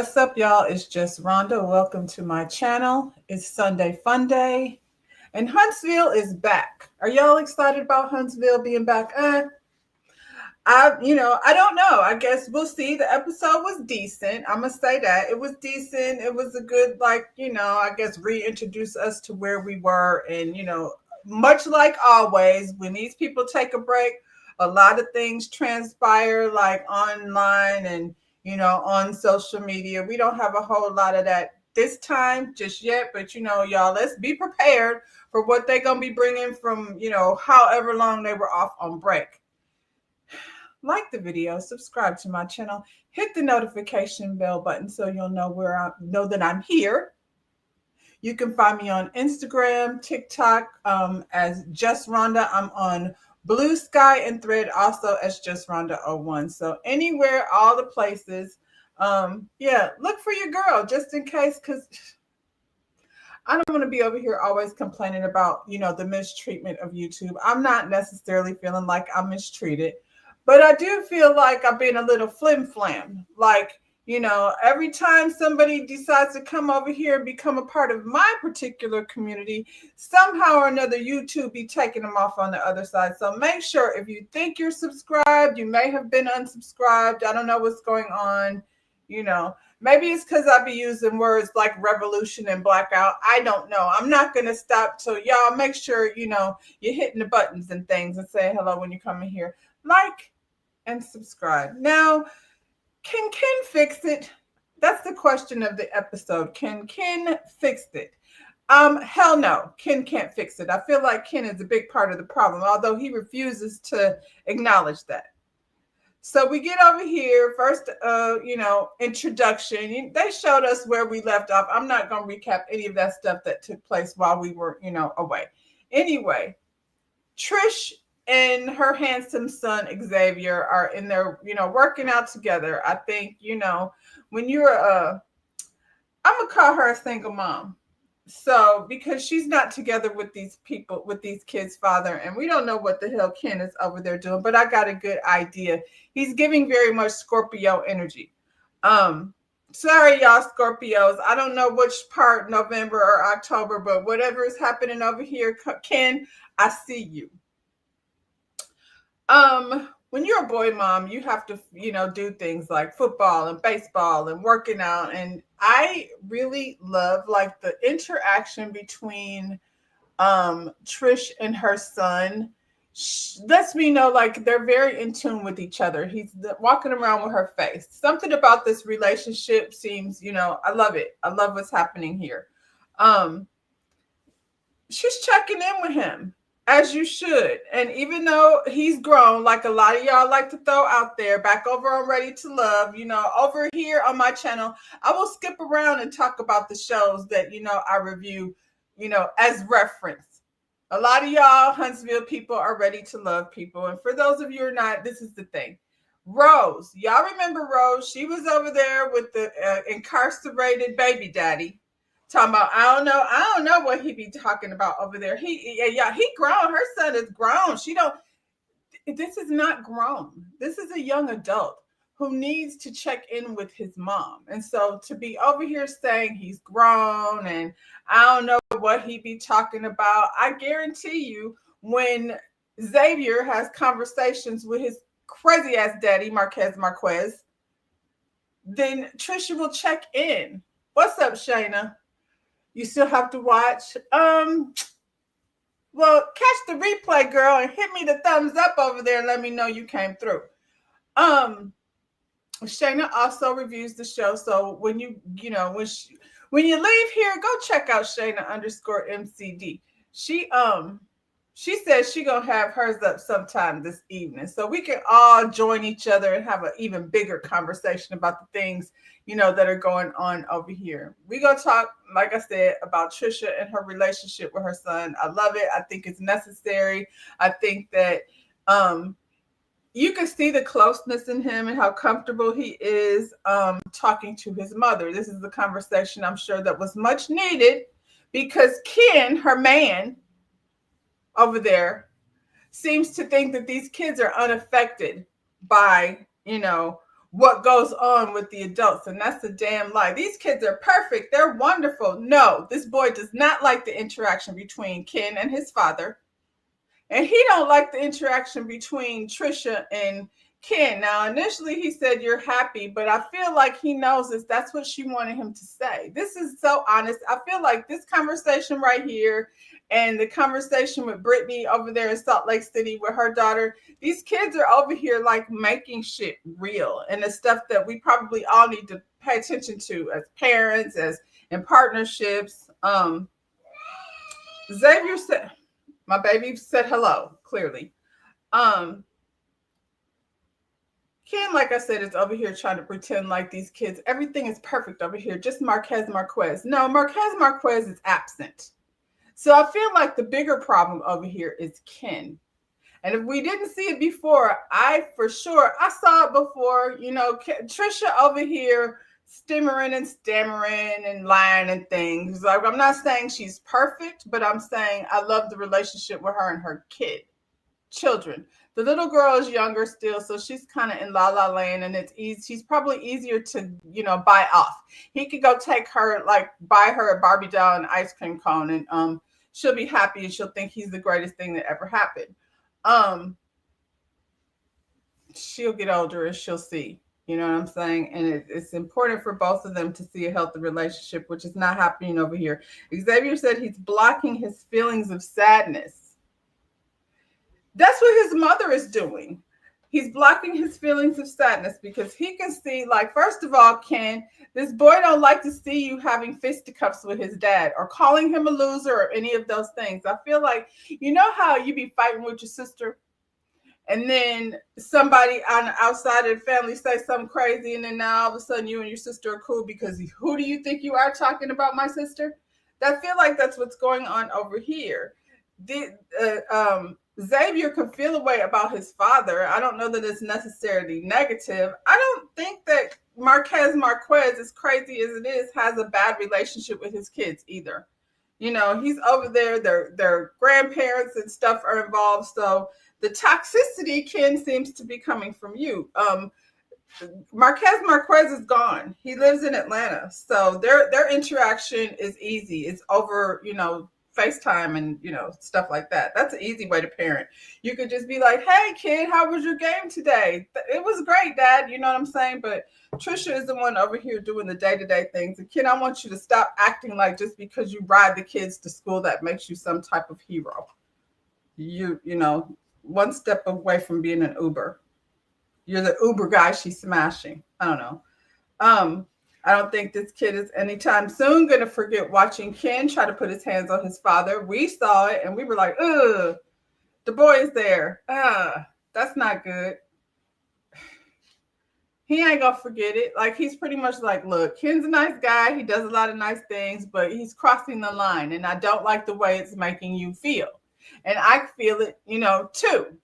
What's up, y'all? It's just Rhonda. Welcome to my channel. It's Sunday Fun Day, and Huntsville is back. Are y'all excited about Huntsville being back? I don't know. I guess we'll see. The episode was decent. I'm gonna say that it was decent. It was a good, I guess reintroduce us to where we were, and much like always, when these people take a break, a lot of things transpire, like online and on social media. We don't have a whole lot of that this time just yet, but y'all, let's be prepared for what they're gonna be bringing from however long they were off on break. Like the video, subscribe to my channel, hit the notification bell button so you'll know that I'm here. You can find me on Instagram, TikTok as Just Rhonda. I'm on Blue Sky and Thread also as Just Rhonda01. So anywhere, all the places. Look for your girl just in case, because I don't want to be over here always complaining about, the mistreatment of YouTube. I'm not necessarily feeling like I'm mistreated, but I do feel like I've been a little flim-flam. Like, every time somebody decides to come over here and become a part of my particular community, somehow or another, YouTube be taking them off on the other side. So make sure, if you think you're subscribed, you may have been unsubscribed. I don't know what's going on. Maybe it's because I be using words like revolution and blackout. I don't know. I'm not going to stop. So y'all make sure, you're hitting the buttons and things and say hello when you come in here. Like and subscribe. Now, can Ken fix it? That's the question of the episode. Can Ken fix it? Hell no. Ken can't fix it. I feel like Ken is a big part of the problem, although he refuses to acknowledge that. So we get over here, first, introduction. They showed us where we left off. I'm not going to recap any of that stuff that took place while we were, away. Anyway, Trish and her handsome son, Xavier, are in there, working out together. I think, when you're I'm going to call her a single mom. So, because she's not together with these people, with these kids' father, and we don't know what the hell Ken is over there doing, but I got a good idea. He's giving very much Scorpio energy. Sorry, y'all, Scorpios. I don't know which part, November or October, but whatever is happening over here, Ken, I see you. When you're a boy mom, you have to, do things like football and baseball and working out. And I really love like the interaction between Trish and her son. Lets me know like they're very in tune with each other. He's walking around with her face. Something about this relationship seems, I love it. I love what's happening here. She's checking in with him, as you should. And even though he's grown, like a lot of y'all like to throw out there, back over on Ready to Love, over here on my channel, I will skip around and talk about the shows that, I review, as reference. A lot of y'all Huntsville people are Ready to Love people. And for those of you who are not, this is the thing. Rose, y'all remember Rose? She was over there with the incarcerated baby daddy. Talking about, I don't know what he be talking about over there. He grown. Her son is grown. This is not grown. This is a young adult who needs to check in with his mom. And so to be over here saying he's grown and I don't know what he be talking about, I guarantee you when Xavier has conversations with his crazy ass daddy, Marquez, then Trisha will check in. What's up, Shayna? You still have to watch. Well, catch the replay, girl, and hit me the thumbs up over there and let me know you came through. Shayna also reviews the show. So when you leave here, go check out Shayna_MCD. She says she gonna have hers up sometime this evening, so we can all join each other and have an even bigger conversation about the things that are going on over here. We gonna talk, like I said, about Trisha and her relationship with her son. I love it. I think it's necessary. I think that you can see the closeness in him and how comfortable he is talking to his mother. This is the conversation I'm sure that was much needed because Ken, her man over there, seems to think that these kids are unaffected by, what goes on with the adults, and that's a damn lie. These kids are perfect. They're wonderful. No, this boy does not like the interaction between Ken and his father. And he don't like the interaction between Trisha and Ken. Now, initially he said you're happy, but I feel like he knows this. That's what she wanted him to say. This is so honest. I feel like this conversation right here and the conversation with Brittany over there in Salt Lake City with her daughter, these kids are over here like making shit real. And the stuff that we probably all need to pay attention to as parents, as in partnerships. Xavier said, my baby said hello, clearly. Um, Ken, like I said, is over here trying to pretend like these kids, everything is perfect over here. Just Marquez Marquez. No, Marquez Marquez is absent. So I feel like the bigger problem over here is Ken. And if we didn't see it before, I saw it before, Trisha over here stammering and lying and things. Like, I'm not saying she's perfect, but I'm saying I love the relationship with her and her children. The little girl is younger still, so she's kind of in la la land, and it's easy. She's probably easier to, buy off. He could go take her, like, buy her a Barbie doll and ice cream cone, and she'll be happy and she'll think he's the greatest thing that ever happened. She'll get older and she'll see. You know what I'm saying? And it's important for both of them to see a healthy relationship, which is not happening over here. Xavier said he's blocking his feelings of sadness. That's what his mother is doing. He's blocking his feelings of sadness because he can see, like, first of all, Ken, this boy don't like to see you having fisticuffs with his dad or calling him a loser or any of those things. I feel like, you know how you be fighting with your sister and then somebody on the outside of the family say something crazy, and then now all of a sudden you and your sister are cool because who do you think you are talking about my sister? I feel like that's what's going on over here. Xavier can feel a way about his father. I don't know that it's necessarily negative. I don't think that Marquez Marquez, as crazy as it is, has a bad relationship with his kids either. He's over there. Their grandparents and stuff are involved. So the toxicity, Ken, seems to be coming from you. Marquez Marquez is gone. He lives in Atlanta. So their interaction is easy. It's over, FaceTime and, stuff like that. That's an easy way to parent. You could just be like, hey, kid, how was your game today? It was great, Dad. You know what I'm saying? But Trisha is the one over here doing the day-to-day things. And, kid, I want you to stop acting like just because you ride the kids to school, that makes you some type of hero. You know, one step away from being an Uber. You're the Uber guy she's smashing. I don't know. I don't think this kid is anytime soon going to forget watching Ken try to put his hands on his father. We saw it and we were like, ugh, the boy is there. That's not good. He ain't going to forget it. Like, he's pretty much like, look, Ken's a nice guy. He does a lot of nice things, but he's crossing the line. And I don't like the way it's making you feel. And I feel it, too.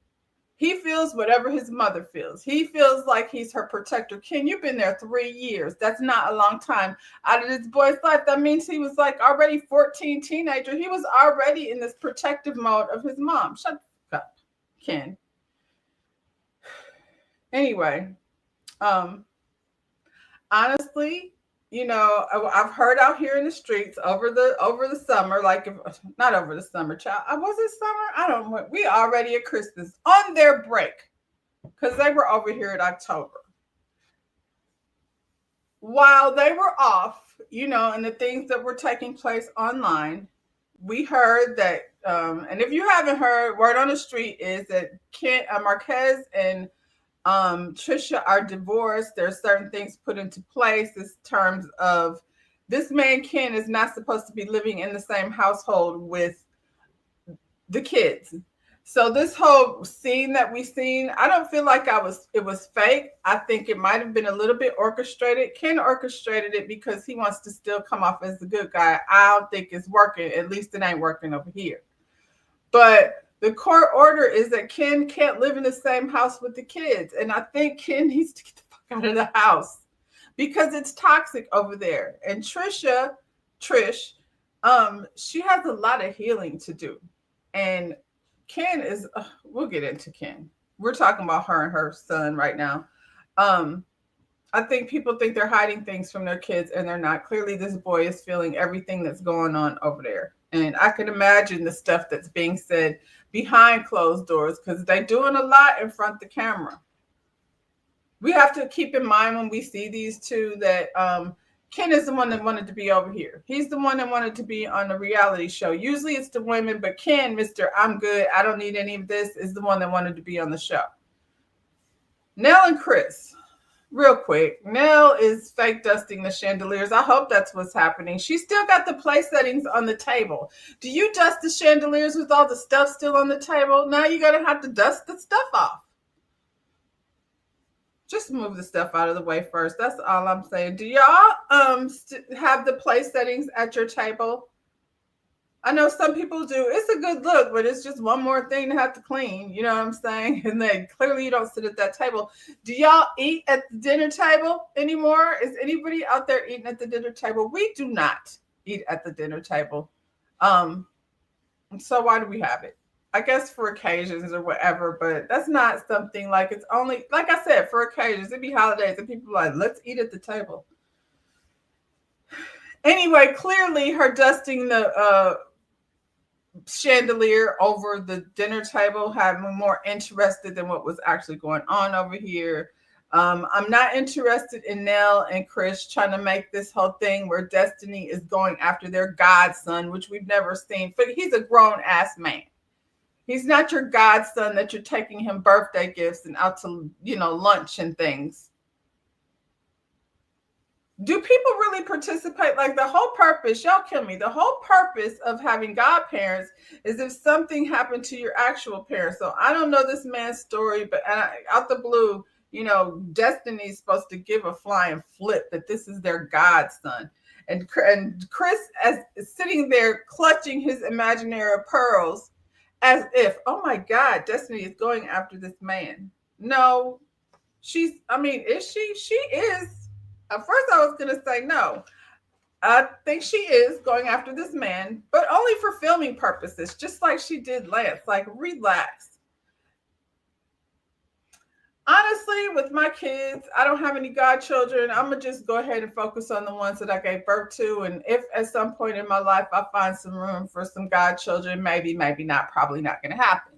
He feels whatever his mother feels. He feels like he's her protector. Ken, you've been there 3 years. That's not a long time out of this boy's life. That means he was like already 14 teenager. He was already in this protective mode of his mom. Shut up, Ken. Anyway, honestly, I've heard out here in the streets over the summer, like, not over the summer, child. Was it summer? I don't know. We already at Christmas on their break because they were over here in October. While they were off, and the things that were taking place online, we heard that, and if you haven't heard, word on the street is that Marquez and Trisha are divorced. There's certain things put into place in terms of this man, Ken, is not supposed to be living in the same household with the kids. So this whole scene that we seen, I don't feel like it was fake. I think it might have been a little bit orchestrated. Ken orchestrated it because he wants to still come off as the good guy. I don't think it's working. At least it ain't working over here. But the court order is that Ken can't live in the same house with the kids. And I think Ken needs to get the fuck out of the house because it's toxic over there. And Trish, she has a lot of healing to do. And Ken we'll get into Ken. We're talking about her and her son right now. I think people think they're hiding things from their kids and they're not. Clearly, this boy is feeling everything that's going on over there. And I can imagine the stuff that's being said behind closed doors because they're doing a lot in front of the camera. We have to keep in mind when we see these two that Ken is the one that wanted to be over here. He's the one that wanted to be on the reality show. Usually it's the women, but Ken, Mr. I'm good, I don't need any of this, is the one that wanted to be on the show. Nell and Chris. Real quick, Nell is fake dusting the chandeliers. I hope that's what's happening. She still got the place settings on the table. Do you dust the chandeliers with all the stuff still on the table? Now you're going to have to dust the stuff off. Just move the stuff out of the way first. That's all I'm saying. Do y'all have the place settings at your table? I know some people do. It's a good look, but it's just one more thing to have to clean. You know what I'm saying? And then clearly you don't sit at that table. Do y'all eat at the dinner table anymore? Is anybody out there eating at the dinner table? We do not eat at the dinner table. So why do we have it? I guess for occasions or whatever, but that's not something like it's only, like I said, for occasions. It'd be holidays and people are like, let's eat at the table. Anyway, clearly her dusting the chandelier over the dinner table had me more interested than what was actually going on over here. I'm not interested in Nell and Chris trying to make this whole thing where Destiny is going after their godson, which we've never seen. But he's a grown ass man. He's not your godson that you're taking him birthday gifts and out to, lunch and things. Do people really participate? Like the whole purpose, y'all kill me. The whole purpose of having godparents is if something happened to your actual parents. So I don't know this man's story, but out the blue, Destiny's supposed to give a flying flip that this is their godson. And Chris is sitting there clutching his imaginary pearls as if, oh my God, Destiny is going after this man. No, is she? She is. At first I was going to say no. I think she is going after this man, but only for filming purposes, just like she did Lance. Like, relax. Honestly, with my kids, I don't have any godchildren. I'm going to just go ahead and focus on the ones that I gave birth to. And if at some point in my life I find some room for some godchildren, maybe not, probably not going to happen.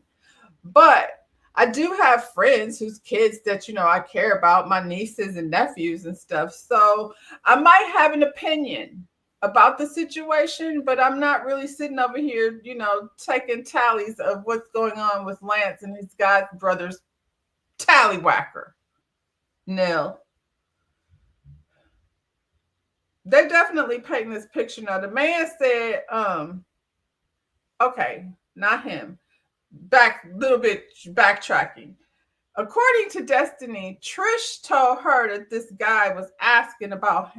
But I do have friends whose kids that, I care about, my nieces and nephews and stuff. So I might have an opinion about the situation, but I'm not really sitting over here, taking tallies of what's going on with Lance and his god brother's tallywhacker. Nell. They're definitely painting this picture now. The man said, okay, not him. Backtracking. According to Destiny, Trish told her that this guy was asking about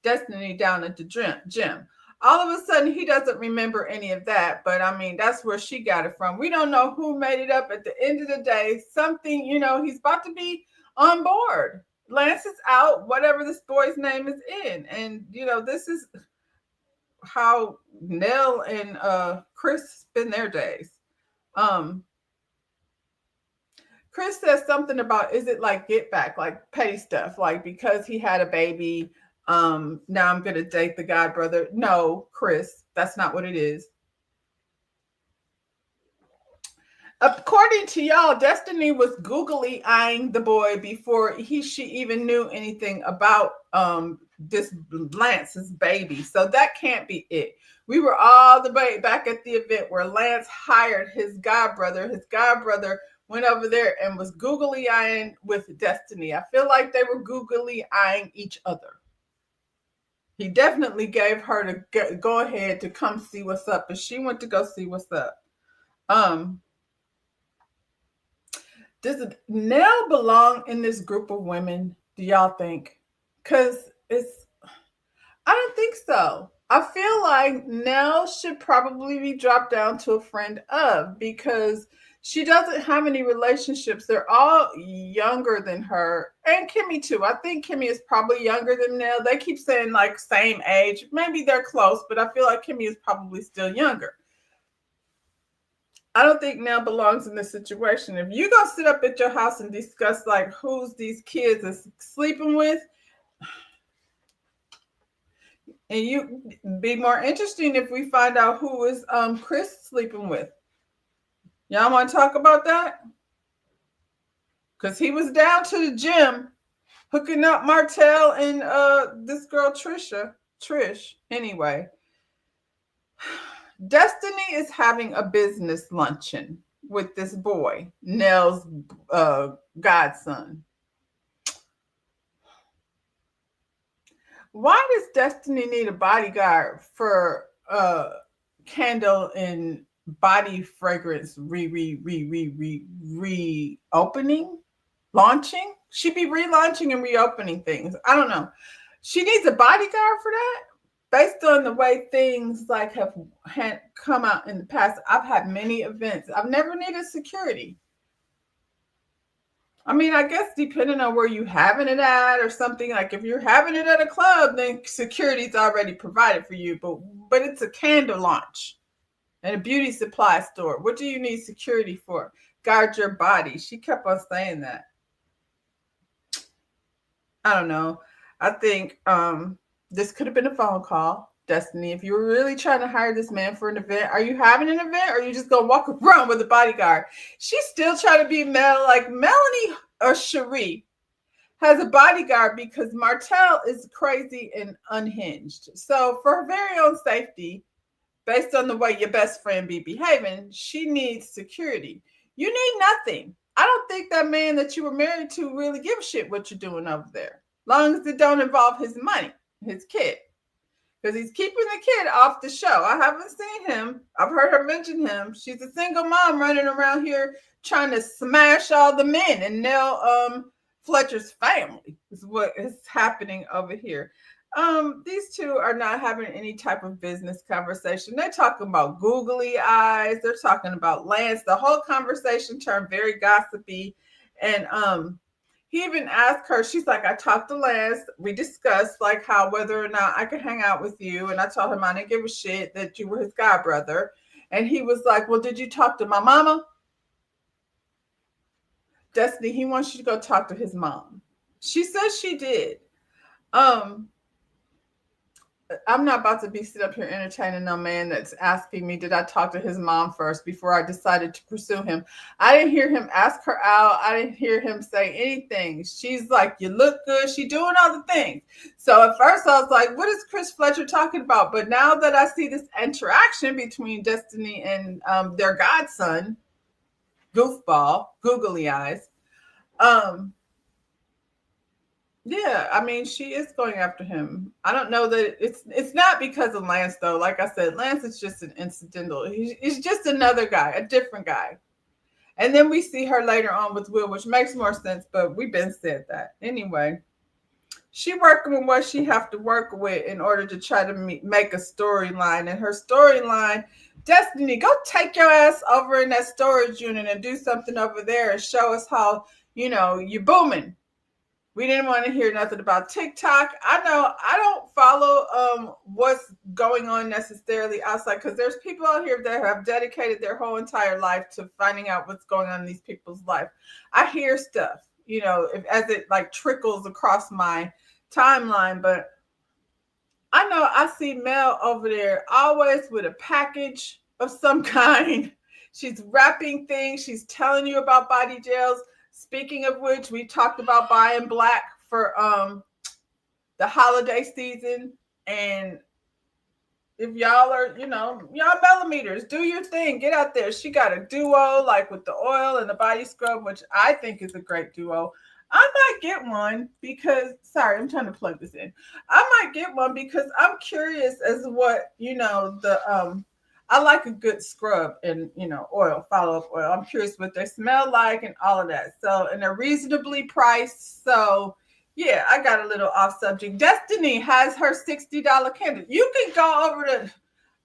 Destiny down at the gym. All of a sudden, he doesn't remember any of that. But that's where she got it from. We don't know who made it up. At the end of the day, something, he's about to be on board. Lance is out, whatever this boy's name is in. And, this is how Nell and Chris spend their days. Chris says something about, is it like get back, like petty stuff, like because he had a baby, now I'm going to date the god brother. No, Chris, that's not what it is. According to y'all, Destiny was googly eyeing the boy before she even knew anything about this Lance's baby. So that can't be it. We were all the way back at the event where Lance hired his god brother. His god brother went over there and was googly eyeing with Destiny. I feel like they were googly eyeing each other. He definitely gave her to go ahead to come see what's up, and she went to go see what's up. Does Nell belong in this group of women? Do y'all think? Because I don't think so. I feel like Nell should probably be dropped down to a friend of, because she doesn't have any relationships. They're all younger than her. And Kimmy too. I think Kimmy is probably younger than Nell. They keep saying like same age. Maybe they're close, but I feel like Kimmy is probably still younger. I don't think Nell belongs in this situation. If you go sit up at your house and discuss like who's these kids is sleeping with, and you be more interesting if we find out who is Chris sleeping with. Y'all want to talk about that? Because he was down to the gym hooking up Martell and this girl Trish. Anyway, Destiny is having a business luncheon with this boy, Nell's godson. Why does Destiny need a bodyguard for candle and body fragrance reopening? Launching? She be relaunching and reopening things. I don't know. She needs a bodyguard for that? Based on the way things like have come out in the past, I've had many events. I've never needed security. I mean, I guess depending on where you having it at or something, like if you're having it at a club, then security's already provided for you. But it's a candle launch and a beauty supply store. What do you need security for? Guard your body. She kept on saying that. I don't know. I think this could have been a phone call, Destiny. If you were really trying to hire this man for an event, are you having an event or are you just going to walk around with a bodyguard? She's still trying to be like Melanie or Cherie has a bodyguard because Martell is crazy and unhinged. So for her very own safety, based on the way your best friend be behaving, she needs security. You need nothing. I don't think that man that you were married to really gives a shit what you're doing over there. Long as it don't involve his money, his kid. Because he's keeping the kid off the show. I haven't seen him. I've heard her mention him. She's a single mom running around here trying to smash all the men and Nell Fletcher's family is what is happening over here. These two are not having any type of business conversation. They're talking about googly eyes. They're talking about Lance. The whole conversation turned very gossipy. And he even asked her, she's like, I talked to Lance. We discussed like how whether or not I could hang out with you. And I told him I didn't give a shit that you were his god brother. And he was like, well, did you talk to my mama? Destiny, he wants you to go talk to his mom. She says she did. I'm not about to be sit up here entertaining no man that's asking me, did I talk to his mom first before I decided to pursue him? I didn't hear him ask her out. I didn't hear him say anything. She's like, you look good. She doing all the things. So at first I was like, what is Chris Fletcher talking about? But now that I see this interaction between Destiny and their godson, goofball, googly eyes, yeah, I mean, she is going after him. I don't know that it's not because of Lance, though. Like I said, Lance is just an incidental. He's just another guy, a different guy. And then we see her later on with Will, which makes more sense, but we've been said that. Anyway, she working with what she have to work with in order to try to make a storyline. And her storyline, Destiny, go take your ass over in that storage unit and do something over there and show us how, you're booming. We didn't want to hear nothing about TikTok. I know I don't follow what's going on necessarily outside because there's people out here that have dedicated their whole entire life to finding out what's going on in these people's life. I hear stuff, as it like trickles across my timeline, but I know I see Mel over there always with a package of some kind. She's wrapping things. She's telling you about body gels. Speaking of which, we talked about buying black for the holiday season. And if y'all are, y'all millimeters, do your thing. Get out there. She got a duo, like with the oil and the body scrub, which I think is a great duo. I might get one because, sorry, I'm trying to plug this in. I might get one because I'm curious as to what, I like a good scrub and, oil, follow-up oil. I'm curious what they smell like and all of that. So, and they're reasonably priced. So, yeah, I got a little off subject. Destiny has her $60 candle. You can go over to,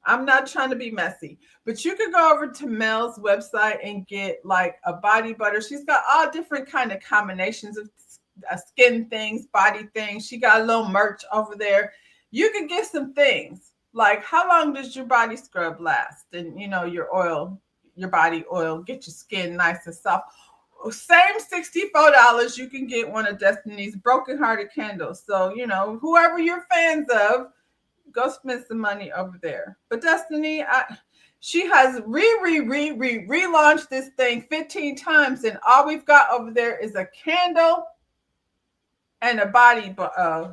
I'm not trying to be messy, but you could go over to Mel's website and get like a body butter. She's got all different kind of combinations of skin things, body things. She got a little merch over there. You can get some things. Like, how long does your body scrub last? And, your oil, your body oil, get your skin nice and soft. Same $64, you can get one of Destiny's Broken Hearted candles. So, whoever you're fans of, go spend some money over there. But Destiny, she has relaunched this thing 15 times, and all we've got over there is a candle and a body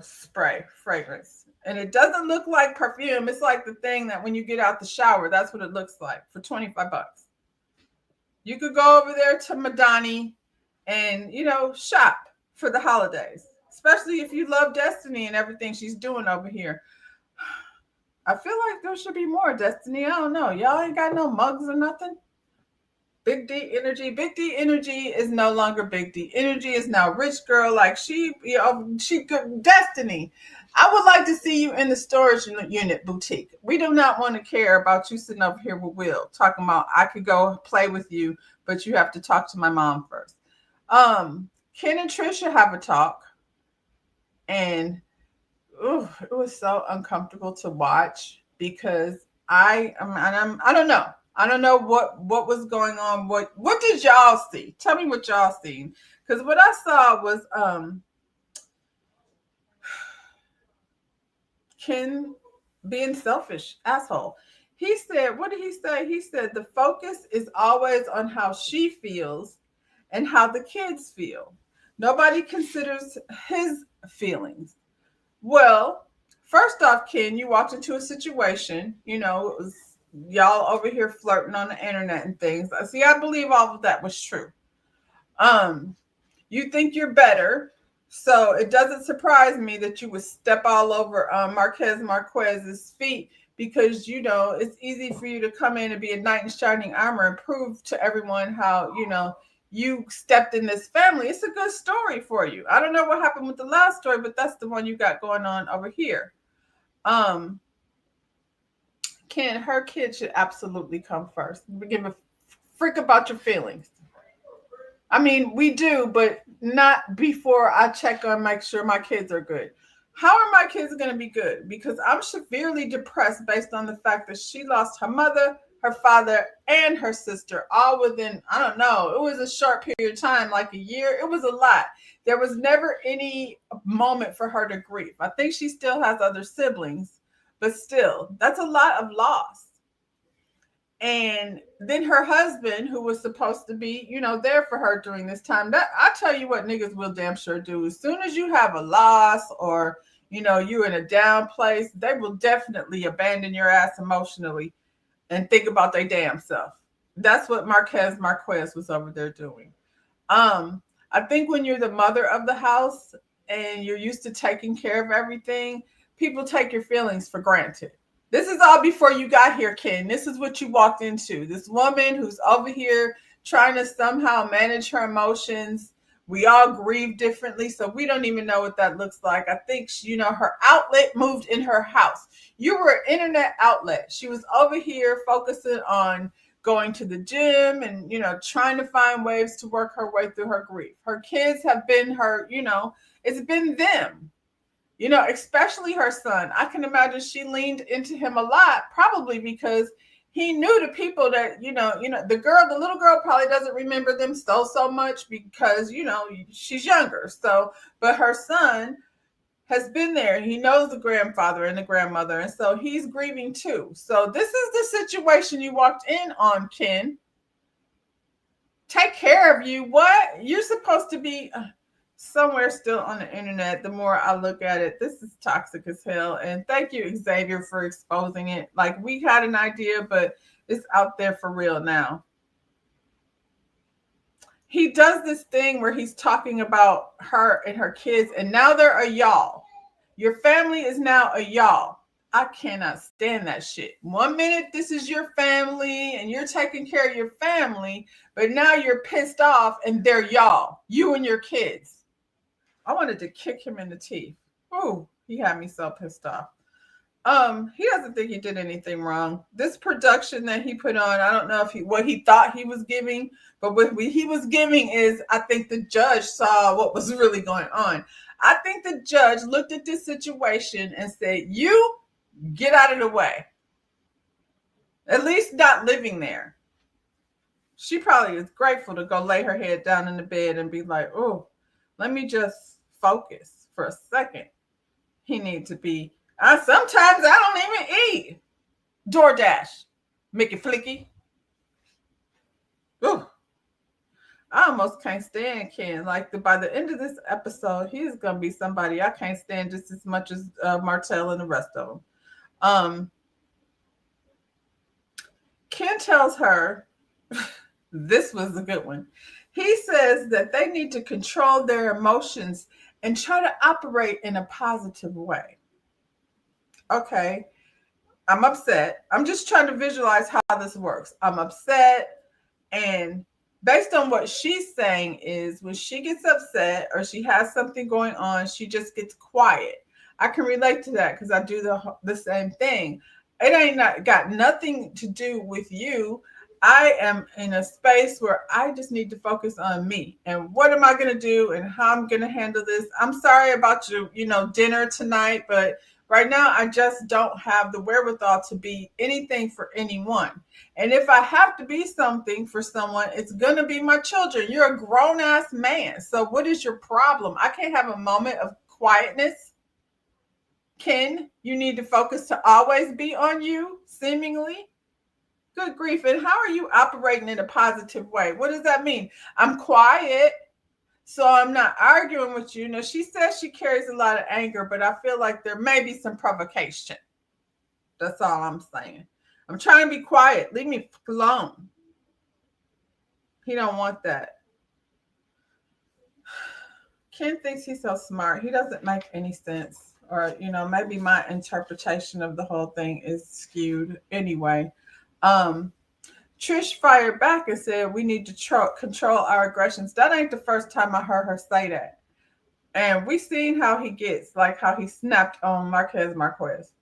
spray fragrance. And it doesn't look like perfume. It's like the thing that when you get out the shower, that's what it looks like for 25 bucks. You could go over there to Madani and, shop for the holidays, especially if you love Destiny and everything she's doing over here. I feel like there should be more Destiny. I don't know. Y'all ain't got no mugs or nothing. Big D Energy. Big D Energy is no longer Big D Energy. Is now Rich Girl. Like she Destiny. I would like to see you in the storage unit boutique. We do not want to care about you sitting over here with Will talking about I could go play with you, but you have to talk to my mom first. Ken and Trisha have a talk, and it was so uncomfortable to watch because I don't know. I don't know what was going on. What did y'all see? Tell me what y'all seen. Because what I saw was Ken being selfish, asshole. He said, what did he say? He said the focus is always on how she feels and how the kids feel. Nobody considers his feelings. Well, first off, Ken, you walked into a situation, it was y'all over here flirting on the internet and things. See, I believe all of that was true. You think you're better, so it doesn't surprise me that you would step all over Marquez's feet because, it's easy for you to come in and be a knight in shining armor and prove to everyone how, you stepped in this family. It's a good story for you. I don't know what happened with the last story, but that's the one you got going on over here. Her kid should absolutely come first. We give a freak about your feelings. I mean, we do, but not before I check on, make sure my kids are good. How are my kids going to be good? Because I'm severely depressed based on the fact that she lost her mother, her father, and her sister all within, I don't know, it was a short period of time, like a year. It was a lot. There was never any moment for her to grieve. I think she still has other siblings, but still, that's a lot of loss. And then her husband, who was supposed to be, there for her during this time. That I tell you what niggas will damn sure do. As soon as you have a loss or, you're in a down place, they will definitely abandon your ass emotionally and think about their damn self. That's what Marquez was over there doing. I think when you're the mother of the house and you're used to taking care of everything, people take your feelings for granted. This is all before you got here, Ken. This is what you walked into. This woman who's over here trying to somehow manage her emotions. We all grieve differently, so we don't even know what that looks like. I think, her outlet moved in her house. You were an internet outlet. She was over here focusing on going to the gym and, trying to find ways to work her way through her grief. Her kids have been her, it's been them. Especially her son. I can imagine she leaned into him a lot, probably because he knew the people that, the little girl probably doesn't remember them so much because, she's younger. So, but her son has been there. He knows the grandfather and the grandmother. And so he's grieving too. So this is the situation you walked in on, Ken. Take care of you. What? You're supposed to be somewhere still on the internet. The more I look at it, this is toxic as hell. And thank you, Xavier, for exposing it. Like, we had an idea, but it's out there for real now. He does this thing where he's talking about her and her kids, and now they're a y'all. Your family is now a y'all. I cannot stand that shit. 1 minute, this is your family and you're taking care of your family, but now you're pissed off and they're y'all, you and your kids. I wanted to kick him in the teeth. Oh, he had me so pissed off. He doesn't think he did anything wrong. This production that he put on, I don't know if what he thought he was giving, but what he was giving is, I think the judge saw what was really going on. I think the judge looked at this situation and said, you get out of the way. At least not living there. She probably is grateful to go lay her head down in the bed and be like, oh, let me just focus for a second. He needs to be. Sometimes I don't even eat. DoorDash, Mickey Flicky. Ooh, I almost can't stand Ken. Like by the end of this episode, he's gonna be somebody I can't stand just as much as Martell and the rest of them. Ken tells her, this was a good one. He says that they need to control their emotions and try to operate in a positive way. Okay, I'm upset. I'm just trying to visualize how this works. I'm upset, and based on what she's saying is when she gets upset or she has something going on, she just gets quiet. I can relate to that because I do the same thing. It ain't got nothing to do with you. I am in a space where I just need to focus on me and what am I going to do and how I'm going to handle this. I'm sorry about your, dinner tonight, but right now I just don't have the wherewithal to be anything for anyone. And if I have to be something for someone, it's going to be my children. You're a grown ass man. So what is your problem? I can't have a moment of quietness. Ken, you need to focus to always be on you, seemingly. Good grief. And how are you operating in a positive way? What does that mean? I'm quiet, so I'm not arguing with you. Now, she says she carries a lot of anger, but I feel like there may be some provocation. That's all I'm saying. I'm trying to be quiet. Leave me alone. He don't want that. Ken thinks he's so smart. He doesn't make any sense. Or, maybe my interpretation of the whole thing is skewed anyway. Trish fired back and said, we need to control our aggressions. That ain't the first time I heard her say that. And we seen how he gets, like how he snapped on Marquez.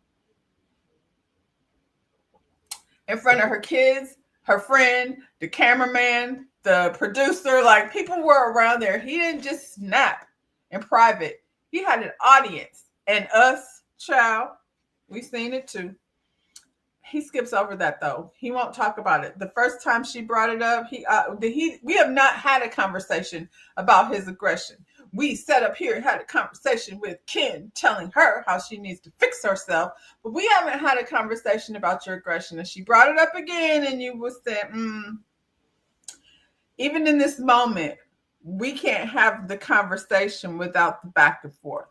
In front of her kids, her friend, the cameraman, the producer, like people were around there. He didn't just snap in private. He had an audience. And us, child, we seen it too. He skips over that though. He won't talk about it. The first time she brought it up, we have not had a conversation about his aggression. We sat up here and had a conversation with Ken telling her how she needs to fix herself, but we haven't had a conversation about your aggression. And she brought it up again, and you were saying, even in this moment, we can't have the conversation without the back and forth.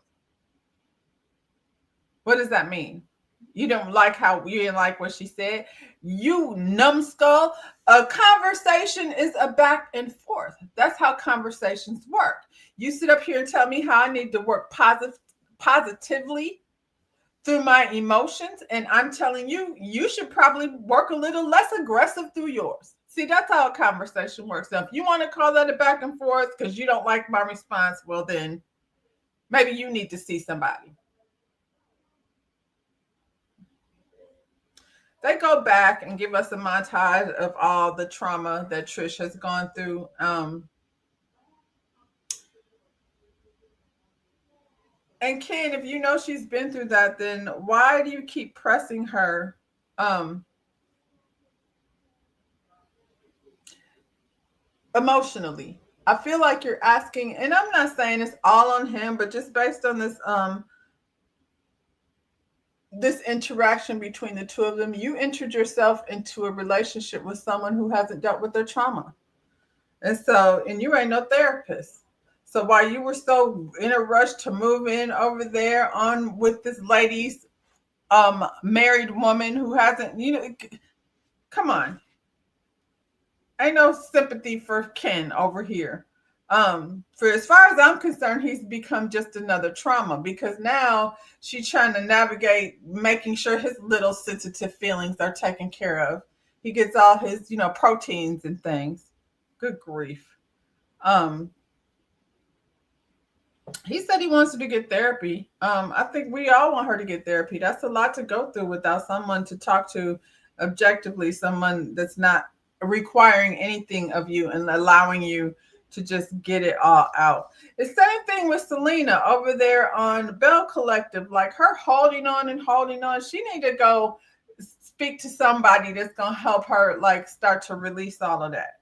What does that mean? You didn't like what she said. You numbskull. A conversation is a back and forth. That's how conversations work. You sit up here and tell me how I need to work positively through my emotions. And I'm telling you, you should probably work a little less aggressive through yours. See, that's how a conversation works. Now, if you want to call that a back and forth because you don't like my response, well, then maybe you need to see somebody. They go back and give us a montage of all the trauma that Trish has gone through. And Ken, if you know she's been through that, then why do you keep pressing her emotionally? I feel like you're asking, and I'm not saying it's all on him, but just based on this interaction between the two of them, you entered yourself into a relationship with someone who hasn't dealt with their trauma. And you ain't no therapist. So while you were so in a rush to move in over there on with this lady's married woman who hasn't, come on. Ain't no sympathy for Ken over here. For as far as I'm concerned, he's become just another trauma because now she's trying to navigate making sure his little sensitive feelings are taken care of. He gets all his, proteins and things. Good grief. He said he wants her to get therapy. I think we all want her to get therapy. That's a lot to go through without someone to talk to objectively, someone that's not requiring anything of you and allowing you to just get it all out. The same thing with Selena over there on Bell Collective, like her holding on. She need to go speak to somebody that's going to help her like start to release all of that.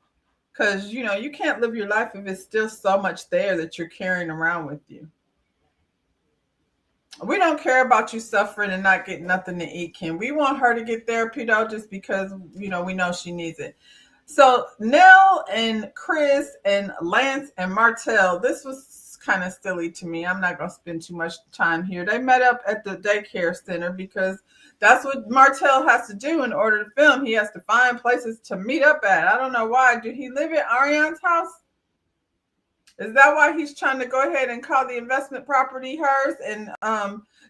Because, you can't live your life if it's still so much there that you're carrying around with you. We don't care about you suffering and not getting nothing to eat, Kim. We want her to get therapy, though, just because, we know she needs it. So, Nell and Chris and Lance and Martell, this was kind of silly to me. I'm not going to spend too much time here. They met up at the daycare center because that's what Martell has to do in order to film. He has to find places to meet up at. I don't know why. Did he live at Ariane's house? Is that why he's trying to go ahead and call the investment property hers? And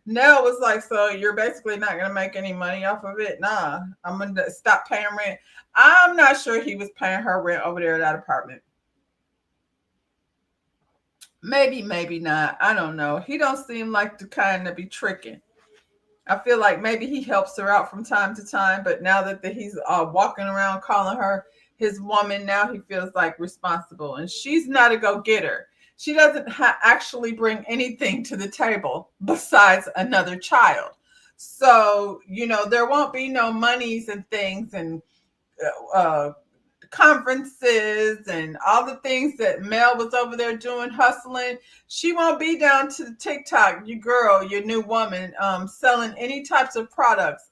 Nell was like, so you're basically not going to make any money off of it? Nah, I'm going to stop paying rent. I'm not sure he was paying her rent over there at that apartment. Maybe, maybe not. I don't know. He don't seem like the kind to be tricking. I feel like maybe he helps her out from time to time, but now that he's walking around calling her his woman, now he feels like responsible. And she's not a go-getter. She doesn't actually bring anything to the table besides another child. So, there won't be no monies and things and conferences and all the things that Mel was over there doing, hustling. She won't be down to the TikTok, your girl, your new woman, selling any types of products.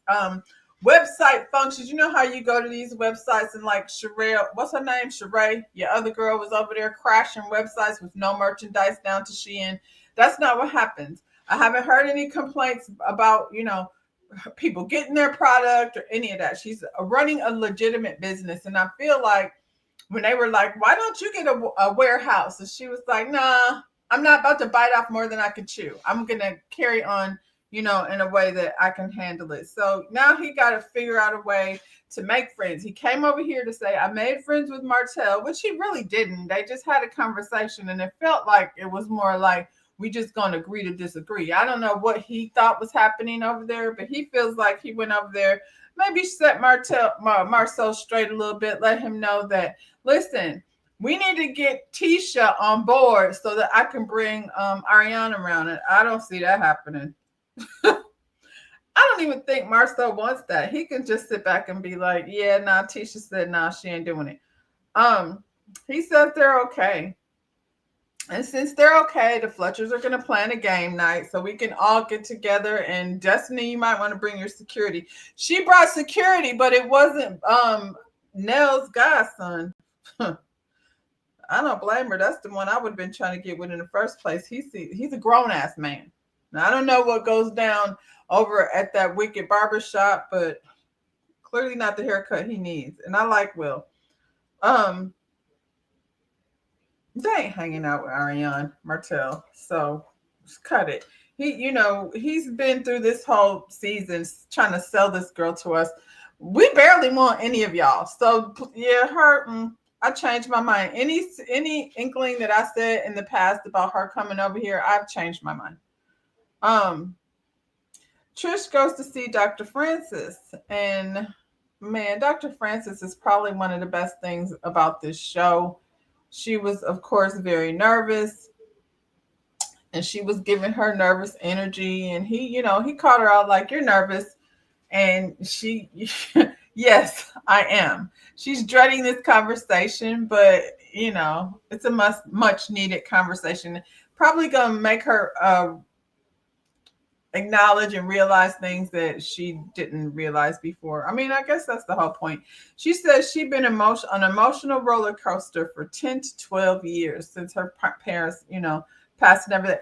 Website functions. You know how you go to these websites and like Sherelle, what's her name? Sheree, your other girl was over there crashing websites with no merchandise down to Shein. That's not what happens. I haven't heard any complaints about, people getting their product or any of that. She's running a legitimate business. And I feel like when they were like, why don't you get a warehouse? And she was like, nah, I'm not about to bite off more than I can chew. I'm going to carry on, in a way that I can handle it. So now he got to figure out a way to make friends. He came over here to say, I made friends with Martell, which he really didn't. They just had a conversation and it felt like it was more like, we just going to agree to disagree. I don't know what he thought was happening over there, but he feels like he went over there, maybe set Marcel straight a little bit, let him know that, listen, we need to get Tisha on board so that I can bring Ariane around. And I don't see that happening. I don't even think Marcel wants that. He can just sit back and be like, yeah, nah, Tisha said, nah, she ain't doing it. He said they're okay. And since they're okay, the Fletchers are going to plan a game night so we can all get together. And Destiny, you might want to bring your security. She brought security, but it wasn't Nell's godson. I don't blame her. That's the one I would have been trying to get with in the first place. He's a grown-ass man. Now, I don't know what goes down over at that wicked barbershop, but clearly not the haircut he needs. And I like Will. They ain't hanging out with Ariane Martell, so just cut it. He's been through this whole season trying to sell this girl to us. We barely want any of y'all. So yeah, I changed my mind. Any inkling that I said in the past about her coming over here, I've changed my mind. Trish goes to see Dr. Francis, and man, Dr. Francis is probably one of the best things about this show. She was, of course, very nervous, and she was giving her nervous energy, and he called her out like, you're nervous. And she, yes, I am. She's dreading this conversation, but it's a much needed conversation. Probably gonna make her acknowledge and realize things that she didn't realize before. I mean, I guess that's the whole point. She says she's been an emotional roller coaster for 10 to 12 years since her parents, passed and everything.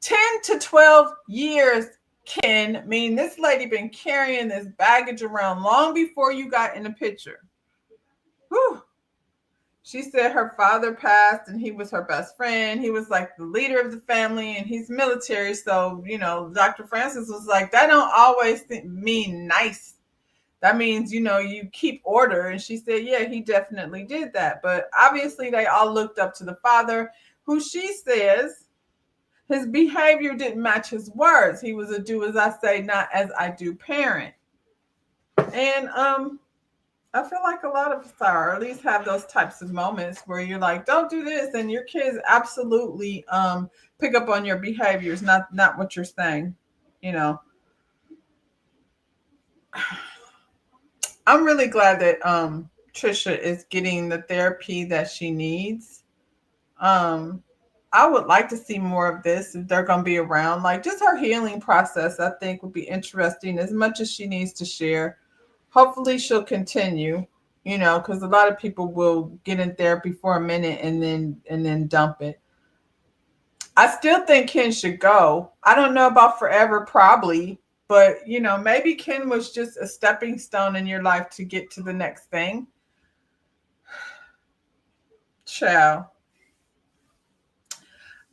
10 to 12 years can mean this lady been carrying this baggage around long before you got in the picture. Whew. She said her father passed and he was her best friend. He was like the leader of the family and he's military. So, Dr. Francis was like, that don't always mean nice. That means, you keep order. And she said, yeah, he definitely did that. But obviously they all looked up to the father, who she says his behavior didn't match his words. He was a do as I say, not as I do parent. And I feel like a lot of us are, or at least have those types of moments where you're like, don't do this. And your kids absolutely pick up on your behaviors, not what you're saying. I'm really glad that Trisha is getting the therapy that she needs. Um, I would like to see more of this if they're going to be around. Like just her healing process, I think would be interesting as much as she needs to share. Hopefully, she'll continue. Because a lot of people will get in therapy for a minute and then dump it. I still think Ken should go. I don't know about forever, probably, but maybe Ken was just a stepping stone in your life to get to the next thing. Ciao.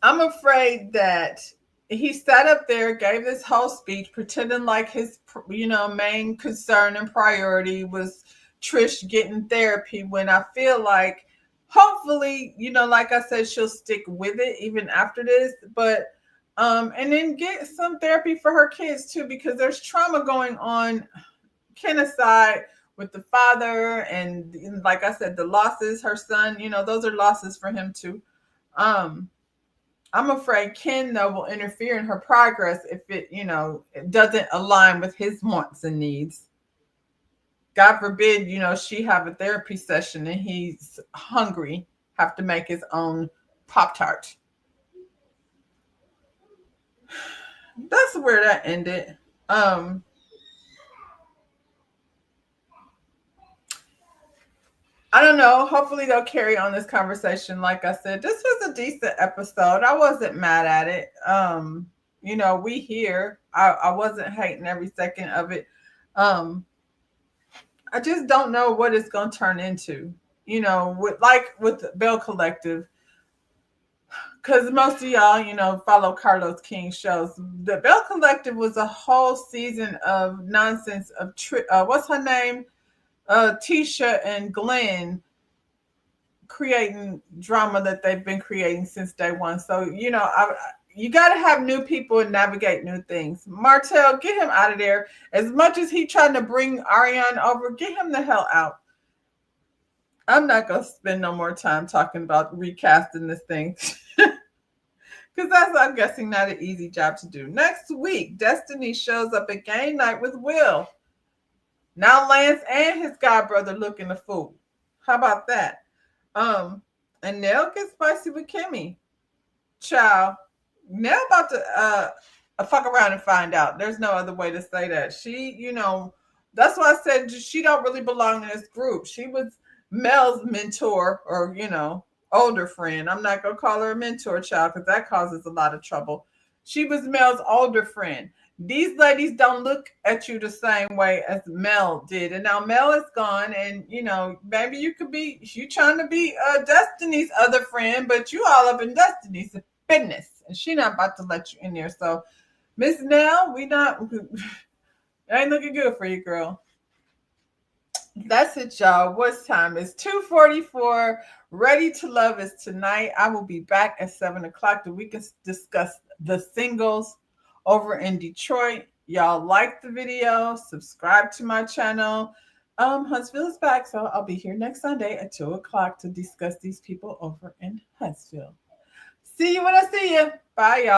I'm afraid that he sat up there, gave this whole speech, pretending like his, main concern and priority was Trish getting therapy. When I feel like, hopefully, like I said, she'll stick with it even after this. But, and then get some therapy for her kids too, because there's trauma going on. Ken aside with the father, and like I said, the losses, her son, those are losses for him too. Um, I'm afraid Ken, though, will interfere in her progress if it doesn't align with his wants and needs. God forbid, she have a therapy session and he's hungry, have to make his own Pop Tart. That's where that ended. I don't know. Hopefully they'll carry on this conversation. Like I said, this was a decent episode. I wasn't mad at it. We here. I wasn't hating every second of it. I just don't know what it's gonna turn into. With the Bell Collective. Because most of y'all, follow Carlos King shows. The Bell Collective was a whole season of nonsense of what's her name? Tisha and Glenn creating drama that they've been creating since day one. So, you got to have new people and navigate new things. Martell, get him out of there. As much as he trying to bring Ariane over, get him the hell out. I'm not going to spend no more time talking about recasting this thing. Because that's, I'm guessing, not an easy job to do. Next week, Destiny shows up at game night with Will. Now Lance and his godbrother looking a fool. How about that? And Nell gets spicy with Kimmy. Child, Nell about to fuck around and find out. There's no other way to say that. She, that's why I said she don't really belong in this group. She was Mel's mentor or, older friend. I'm not going to call her a mentor, child, because that causes a lot of trouble. She was Mel's older friend. These ladies don't look at you the same way as Mel did. And now Mel is gone, and maybe you trying to be Destiny's other friend, but you all up in Destiny's business, and she not about to let you in there. So, Miss Nell, it ain't looking good for you, girl. That's it, y'all. What's time? It's 2:44. Ready to Love is tonight. I will be back at 7:00 that we can discuss the singles over in Detroit. Y'all like the video, subscribe to my channel. Huntsville is back, so I'll be here next Sunday at 2:00 to discuss these people over in Huntsville. See you when I see you. Bye, y'all.